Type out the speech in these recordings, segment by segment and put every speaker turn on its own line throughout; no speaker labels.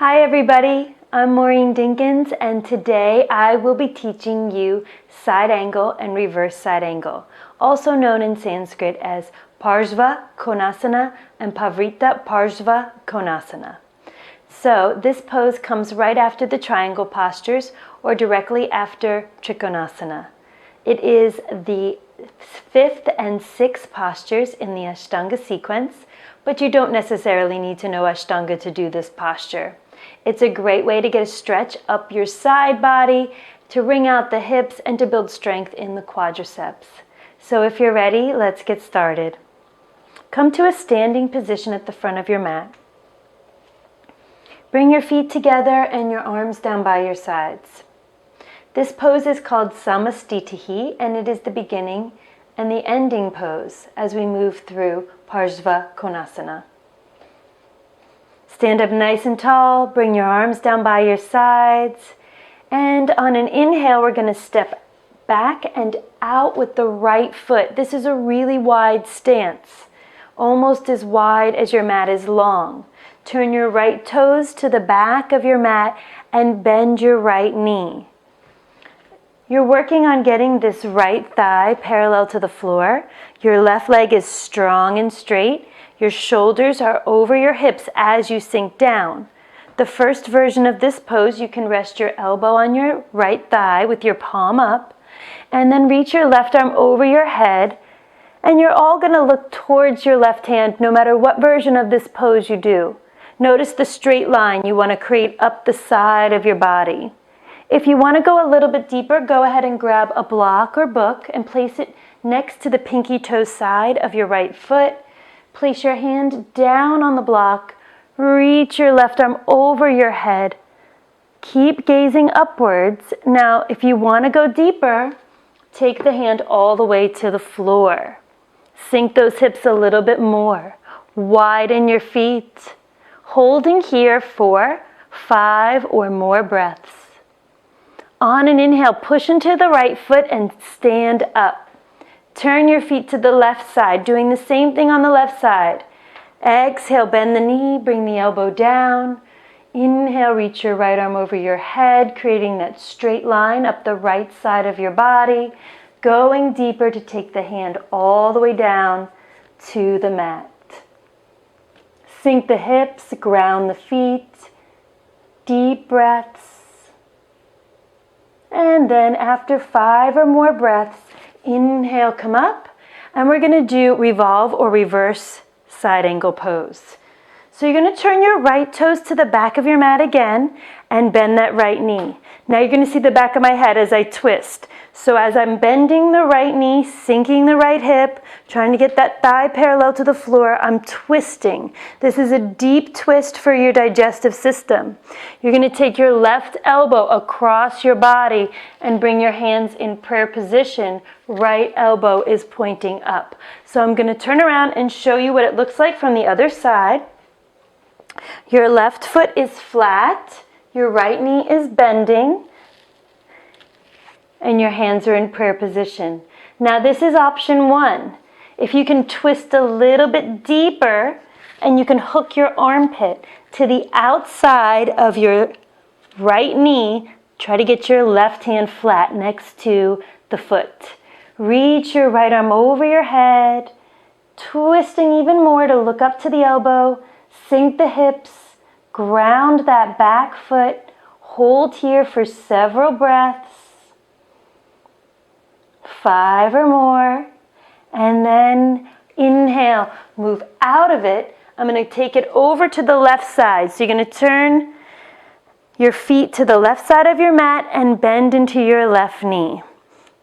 Hi everybody, I'm Maureen Dinkins, and today I will be teaching you side angle and reverse side angle, also known in Sanskrit as Parshva Konasana and Pavrita Parshva Konasana. So this pose comes right after the triangle postures or directly after Trikonasana. It is the fifth and sixth postures in the Ashtanga sequence, but you don't necessarily need to know Ashtanga to do this posture. It's a great way to get a stretch up your side body, to wring out the hips, and to build strength in the quadriceps. So if you're ready, let's get started. Come to a standing position at the front of your mat. Bring your feet together and your arms down by your sides. This pose is called Samastitihi, and it is the beginning and the ending pose as we move through Parshva Konasana. Stand up nice and tall, bring your arms down by your sides, and on an inhale we're going to step back and out with the right foot. This is a really wide stance, almost as wide as your mat is long. Turn your right toes to the back of your mat and bend your right knee. You're working on getting this right thigh parallel to the floor. Your left leg is strong and straight. Your shoulders are over your hips as you sink down. The first version of this pose, you can rest your elbow on your right thigh with your palm up, and then reach your left arm over your head, and you're all going to look towards your left hand no matter what version of this pose you do. Notice the straight line you want to create up the side of your body. If you want to go a little bit deeper, go ahead and grab a block or book and place it next to the pinky toe side of your right foot. Place your hand down on the block. Reach your left arm over your head. Keep gazing upwards. Now, if you want to go deeper, take the hand all the way to the floor. Sink those hips a little bit more. Widen your feet. Holding here for 5 or more breaths. On an inhale, push into the right foot and stand up. Turn your feet to the left side, doing the same thing on the left side. Exhale, bend the knee, bring the elbow down. Inhale, reach your right arm over your head, creating that straight line up the right side of your body. Going deeper to take the hand all the way down to the mat. Sink the hips, ground the feet. Deep breaths. And then after 5 or more breaths, inhale, come up, and we're going to do revolve or reverse side angle pose. So you're going to turn your right toes to the back of your mat again and bend that right knee. Now you're going to see the back of my head as I twist. So as I'm bending the right knee, sinking the right hip, trying to get that thigh parallel to the floor, I'm twisting. This is a deep twist for your digestive system. You're going to take your left elbow across your body and bring your hands in prayer position. Right elbow is pointing up. So I'm going to turn around and show you what it looks like from the other side. Your left foot is flat, your right knee is bending, and your hands are in prayer position. Now this is option 1. If you can twist a little bit deeper and you can hook your armpit to the outside of your right knee, try to get your left hand flat next to the foot. Reach your right arm over your head, twisting even more to look up to the elbow. Sink the hips, ground that back foot, hold here for several breaths, 5 or more, and then inhale, move out of it. I'm going to take it over to the left side. So you're going to turn your feet to the left side of your mat and bend into your left knee.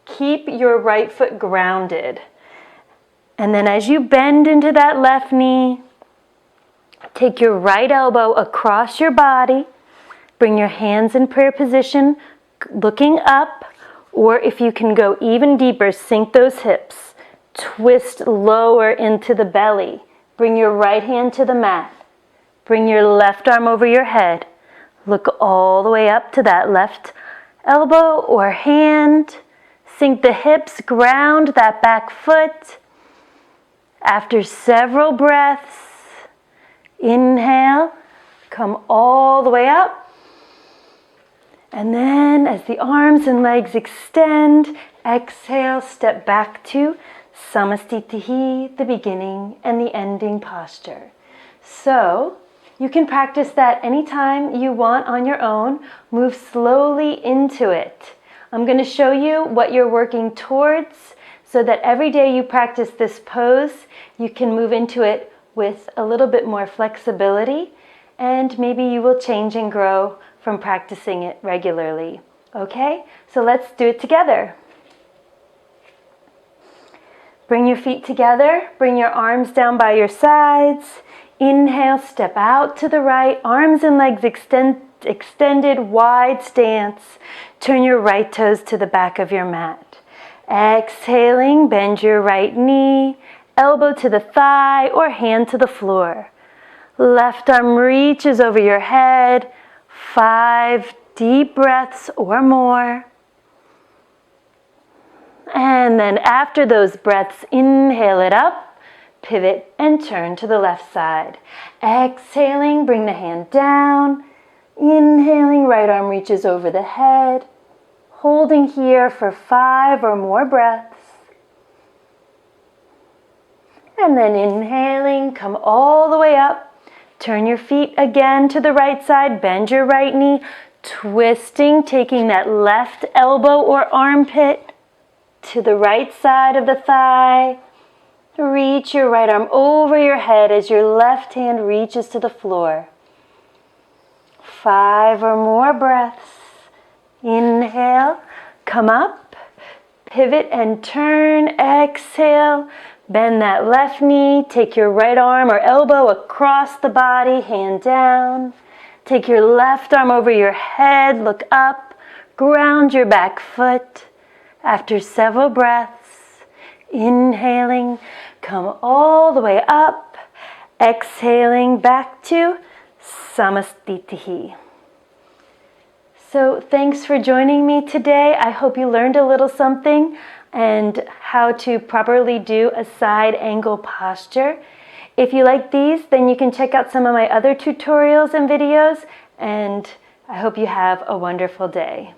Keep your right foot grounded. And then as you bend into that left knee, take your right elbow across your body, bring your hands in prayer position, looking up, or if you can go even deeper, sink those hips, twist lower into the belly, bring your right hand to the mat, bring your left arm over your head, look all the way up to that left elbow or hand, sink the hips, ground that back foot. After several breaths, inhale, come all the way up. And then as the arms and legs extend, exhale, step back to Samastitihi, the beginning and the ending posture. So you can practice that anytime you want on your own. Move slowly into it. I'm going to show you what you're working towards so that every day you practice this pose, you can move into it with a little bit more flexibility, and maybe you will change and grow from practicing it regularly. Okay? So let's do it together. Bring your feet together, bring your arms down by your sides. Inhale, step out to the right, arms and legs extended, wide stance. Turn your right toes to the back of your mat. Exhaling, bend your right knee, elbow to the thigh or hand to the floor. Left arm reaches over your head. 5 deep breaths or more. And then after those breaths, inhale it up, pivot and turn to the left side. Exhaling, bring the hand down. Inhaling, right arm reaches over the head. Holding here for 5 or more breaths. And then inhaling, come all the way up. Turn your feet again to the right side. Bend your right knee, twisting, taking that left elbow or armpit to the right side of the thigh. Reach your right arm over your head as your left hand reaches to the floor. 5 or more breaths. Inhale, come up, pivot and turn. Exhale, bend that left knee. Take your right arm or elbow across the body, hand down. Take your left arm over your head, look up, ground your back foot. After several breaths, inhaling, come all the way up. Exhaling back to Samastitihi. So thanks for joining me today. I hope you learned a little something and how to properly do a side angle posture. If you like these, then you can check out some of my other tutorials and videos, and I hope you have a wonderful day.